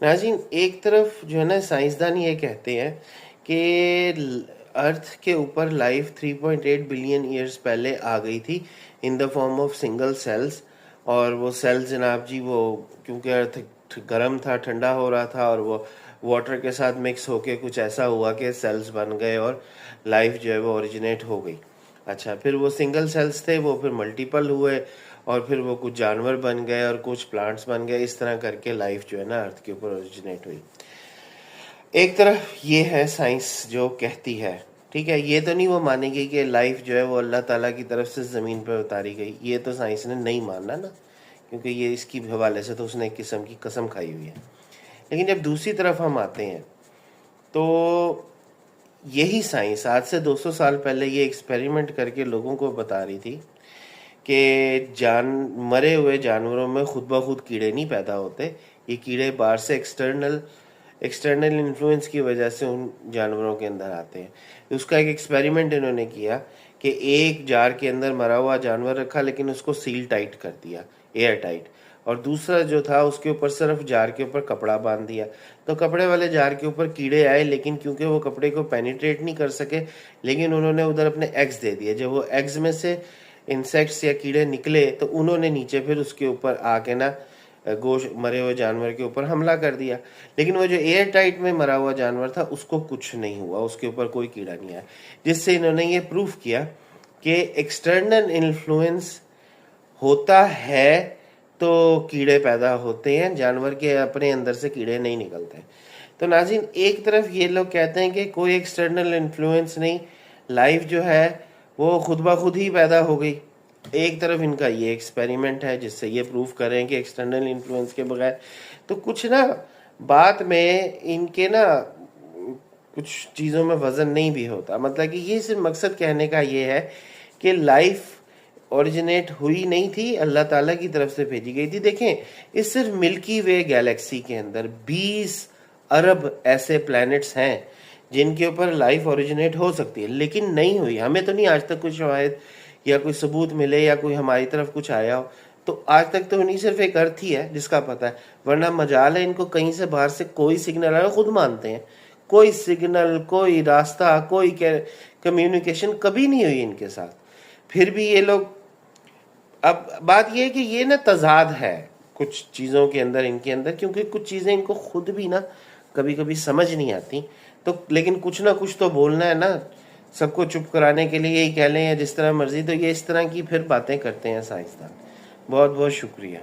नाज़रीन, एक तरफ जो है ना साइंसदान ये कहते हैं कि अर्थ के ऊपर लाइफ 3.8 बिलियन ईयर्स पहले आ गई थी in the form of single cells. और वो सेल्स जनाब जी, वो क्योंकि अर्थ गर्म था, ठंडा हो रहा था, और वो वाटर के साथ मिक्स होके कुछ ऐसा हुआ कि सेल्स बन गए और लाइफ जो है वो ओरिजिनेट हो गई। अच्छा, फिर वो सिंगल सेल्स थे, वो फिर मल्टीपल हुए और फिर वो कुछ जानवर बन गए और कुछ प्लांट्स बन गए। इस तरह करके लाइफ जो है ना अर्थ के ऊपर ओरिजिनेट हुई। एक तरफ ये है साइंस जो कहती है, ठीक है, ये तो नहीं वो मानेगी कि लाइफ जो है वो अल्लाह ताला की तरफ से ज़मीन पर उतारी गई। ये तो साइंस ने नहीं मानना ना, क्योंकि ये इसकी हवाले से तो उसने एक किस्म की कसम खाई हुई है। लेकिन जब दूसरी तरफ हम आते हैं तो यही साइंस आज से 200 साल पहले ये एक्सपेरिमेंट करके लोगों को बता रही थी कि मरे हुए जानवरों में खुद ब खुद कीड़े नहीं पैदा होते। ये कीड़े बाहर से एक्सटर्नल इन्फ्लुएंस की वजह से उन जानवरों के अंदर आते हैं। उसका एक एक्सपेरिमेंट इन्होंने किया कि एक जार के अंदर मरा हुआ जानवर रखा, लेकिन उसको सील टाइट कर दिया, एयर टाइट, और दूसरा जो था उसके ऊपर सिर्फ जार के ऊपर कपड़ा बांध दिया। तो कपड़े वाले जार के ऊपर कीड़े आए, लेकिन क्योंकि वो कपड़े को पेनिट्रेट नहीं कर सके, लेकिन उन्होंने उधर अपने एग्स दे दिए। जब वो एग्स में से इंसेक्ट्स या कीड़े निकले तो उन्होंने नीचे फिर उसके ऊपर आके ना गोश्त मरे हुए जानवर के ऊपर हमला कर दिया। लेकिन वो जो एयर टाइट में मरा हुआ जानवर था उसको कुछ नहीं हुआ, उसके ऊपर कोई कीड़ा नहीं आया। जिससे इन्होंने ये प्रूफ किया कि एक्सटर्नल इन्फ्लुएंस होता है तो कीड़े पैदा होते हैं, जानवर के अपने अंदर से कीड़े नहीं निकलते। तो नाज़रीन, एक तरफ ये लोग कहते हैं कि कोई एक्सटर्नल इन्फ्लुएंस नहीं, लाइफ जो है वो खुद ब खुद ही पैदा हो गई। एक तरफ इनका ये एक्सपेरिमेंट है जिससे ये प्रूफ करें कि एक्सटर्नल इन्फ्लुएंस के बगैर। तो कुछ ना बात में इनके ना कुछ चीज़ों में वजन नहीं भी होता। मतलब कि ये सिर्फ मकसद कहने का ये है कि लाइफ ओरिजिनेट हुई नहीं थी, अल्लाह ताला की तरफ से भेजी गई थी। देखें, इस सिर्फ मिल्की वे गैलेक्सी के अंदर 20 अरब ऐसे प्लैनेट्स हैं जिनके ऊपर लाइफ ओरिजिनेट हो सकती है, लेकिन नहीं हुई। हमें तो नहीं आज तक कोई शवाहिद या कोई सबूत मिले या कोई हमारी तरफ कुछ आया हो। तो आज तक तो नहीं, सिर्फ एक अर्थ ही है जिसका पता है, वरना मजाल है इनको कहीं से बाहर से कोई सिग्नल आया। खुद मानते हैं कोई सिग्नल, कोई रास्ता, कोई कम्युनिकेशन कभी नहीं हुई इनके साथ। फिर भी ये लोग, अब बात ये है कि ये ना तजाद है कुछ चीज़ों के अंदर, इनके अंदर, क्योंकि कुछ चीज़ें इनको खुद भी ना कभी कभी समझ नहीं आती। तो लेकिन कुछ ना कुछ तो बोलना है ना, सबको चुप कराने के लिए यही कह लें या जिस तरह मर्जी। तो ये इस तरह की फिर बातें करते हैं साइंसदान। बहुत बहुत शुक्रिया।